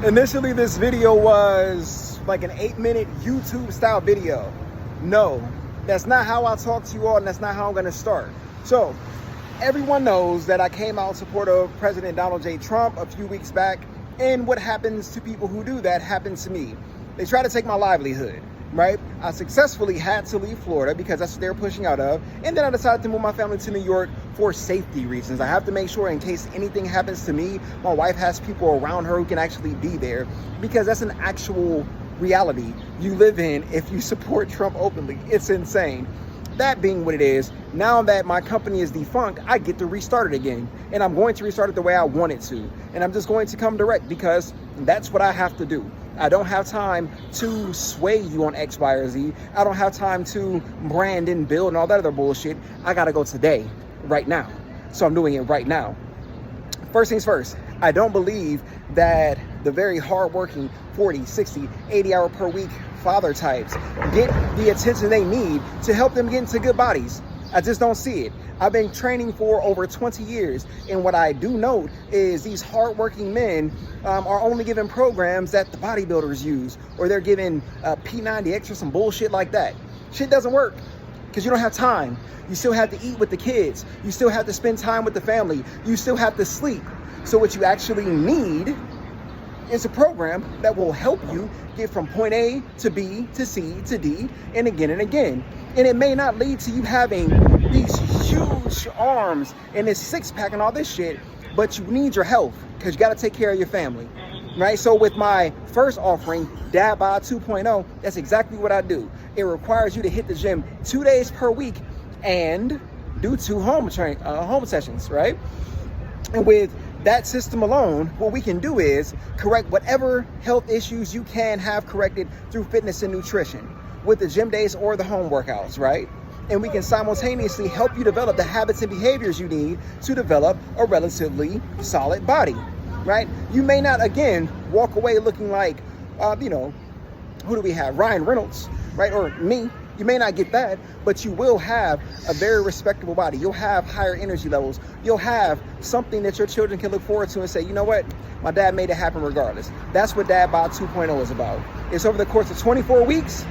Initially, this video was like an 8-minute YouTube style video. No, that's not how I talk to you all, and that's not how I'm gonna start. So, everyone knows that I came out in support of President Donald J. Trump a few weeks back, and what happens to people who do that happens to me. They try to take my livelihood, right? I successfully had to leave Florida because that's what they're pushing out of, and then I decided to move my family to New York for safety reasons. I have to make sure in case anything happens to me, my wife has people around her who can actually be there, because that's an actual reality you live in if you support Trump openly. It's insane. That being what it is, now that my company is defunct, I get to restart it again, and I'm going to restart it the way I want it to, and I'm just going to come direct because that's what I have to do. I don't have time to sway you on X, Y, or Z. I don't have time to brand and build and all that other bullshit. I gotta go today, right now. So I'm doing it right now. First things first, I don't believe that the very hardworking 40, 60, 80 hour per week father types get the attention they need to help them get into good bodies. I just don't see it. I've been training for over 20 years, and what I do note is these hardworking men are only given programs that the bodybuilders use, or they're given P90X or some bullshit like that. Shit doesn't work because you don't have time. You still have to eat with the kids. You still have to spend time with the family. You still have to sleep. So what you actually need is a program that will help you get from point A to B to C to D and again and again. And it may not lead to you having these huge arms and this six-pack and all this shit, but you need your health because you got to take care of your family, right? So with my first offering, Bod 2.0, that's exactly what I do. It requires you to hit the gym 2 days per week and do 2 home sessions, right? And with that system alone, what we can do is correct whatever health issues you can have corrected through fitness and nutrition with the gym days or the home workouts, right? And we can simultaneously help you develop the habits and behaviors you need to develop a relatively solid body, right? You may not, again, walk away looking like, who do we have? Ryan Reynolds, right? Or me. You may not get that, but you will have a very respectable body. You'll have higher energy levels. You'll have something that your children can look forward to and say, you know what? My dad made it happen regardless. That's what Bod 2.0 is about. It's over the course of 24 weeks,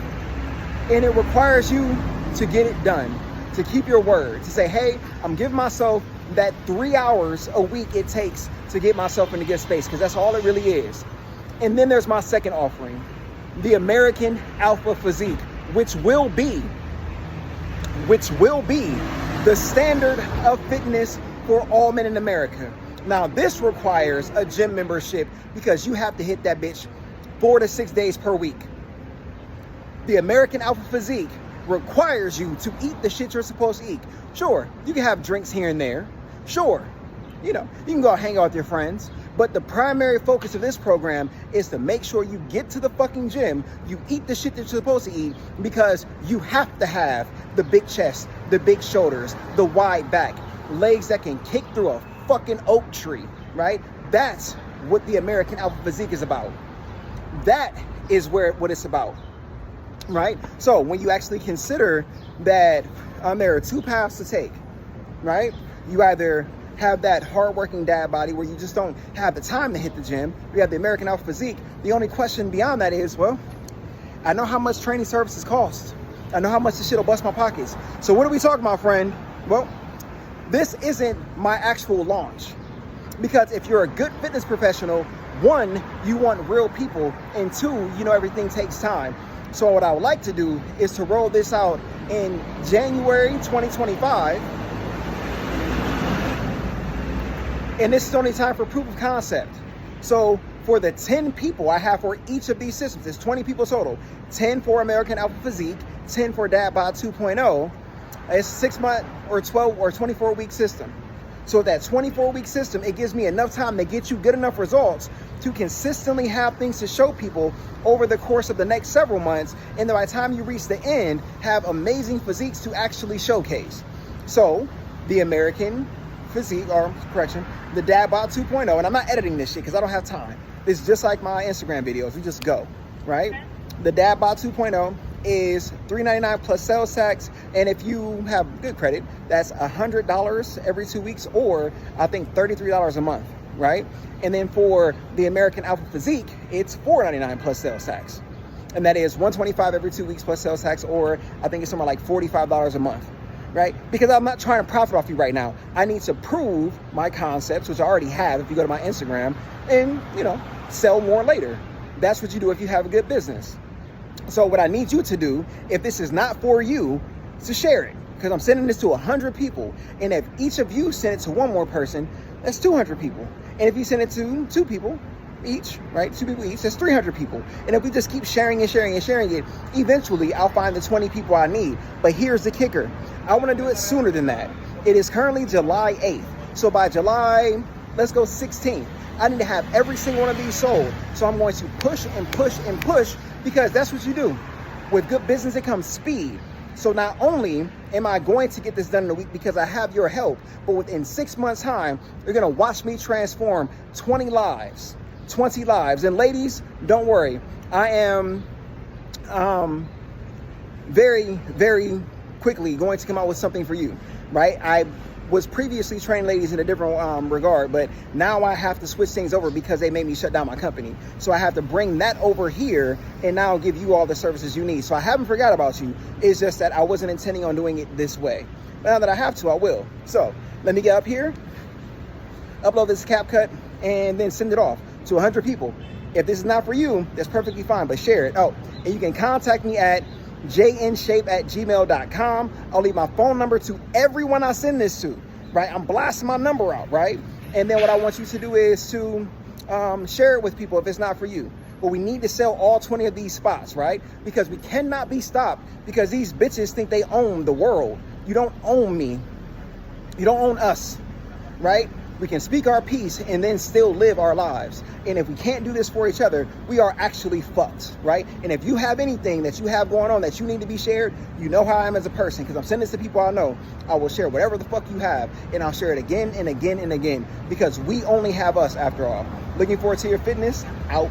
and it requires you to get it done, to keep your word, to say, hey, I'm giving myself that 3 hours a week it takes to get myself into good space, because that's all it really is. And then there's my second offering, the American Alpha Physique, which will be the standard of fitness for all men in America. Now, this requires a gym membership because you have to hit that bitch 4 to 6 days per week. The American Alpha Physique requires you to eat the shit you're supposed to eat. Sure, you can have drinks here and there. Sure, you can go hang out with your friends. But the primary focus of this program is to make sure you get to the fucking gym, you eat the shit that you're supposed to eat, because you have to have the big chest, the big shoulders, the wide back, legs that can kick through a fucking oak tree, right? That's what the American Alpha Physique is about. That is what it's about, right? So when you actually consider that there are 2 paths to take, right? You either have that hardworking dad body where you just don't have the time to hit the gym. We have the American Alpha Physique. The only question beyond that is, well, I know how much training services cost. I know how much this shit will bust my pockets. So what are we talking about, friend? Well, this isn't my actual launch. Because if you're a good fitness professional, 1, you want real people, and 2, everything takes time. So what I would like to do is to roll this out in January 2025. And this is only time for proof of concept. So for the 10 people I have for each of these systems, it's 20 people total. 10 for American Alpha Physique, 10 for Bod 2.0. It's a 6-month or 12 or 24 week system. So that 24 week system, it gives me enough time to get you good enough results to consistently have things to show people over the course of the next several months. And by the time you reach the end, have amazing physiques to actually showcase. So the American Physique, or correction, the Bod 2.0, and I'm not editing this shit because I don't have time. It's just like my Instagram videos. We just go, right? The Bod 2.0 is $3.99 plus sales tax, and if you have good credit, that's $100 every 2 weeks, or I think $33 a month, right? And then for the American Alpha Physique, it's $4.99 plus sales tax. And that is $125 every 2 weeks plus sales tax, or I think it's somewhere like $45 a month, right? Because I'm not trying to profit off you right now. I need to prove my concepts, which I already have if you go to my Instagram, and, you know, sell more later. That's what you do if you have a good business. So what I need you to do, if this is not for you, is to share it. Because I'm sending this to 100 people. And if each of you send it to one more person, that's 200 people. And if you send it to 2 people each, right? 2 people each, that's 300 people. And if we just keep sharing and sharing and sharing it, eventually I'll find the 20 people I need. But here's the kicker. I want to do it sooner than that. It is currently July 8th. So by July, let's go 16th, I need to have every single one of these sold. So I'm going to push and push and push, because that's what you do. With good business, it comes speed. So not only am I going to get this done in a week because I have your help, but within 6 months' time, you're going to watch me transform 20 lives. 20 lives. And ladies, don't worry. I am very, very quickly going to come out with something for you, right? I was previously trained ladies in a different regard, but now I have to switch things over because they made me shut down my company. So I have to bring that over here and now give you all the services you need. So I haven't forgot about you. It's just that I wasn't intending on doing it this way. But now that I have to, I will. So let me get up here, upload this CapCut, and then send it off to 100 people. If this is not for you, that's perfectly fine, but share it. Oh, and you can contact me at JNshape@gmail.com. I'll leave my phone number to everyone I send this to, right? I'm blasting my number out, right? And then what I want you to do is to share it with people if it's not for you. But we need to sell all 20 of these spots, right? Because we cannot be stopped, because these bitches think they own the world. You don't own me. You don't own us, right? We can speak our piece and then still live our lives. And if we can't do this for each other, we are actually fucked, right? And if you have anything that you have going on that you need to be shared, you know how I am as a person, because I'm sending this to people I know. I will share whatever the fuck you have, and I'll share it again and again and again, because we only have us after all. Looking forward to your fitness. Out.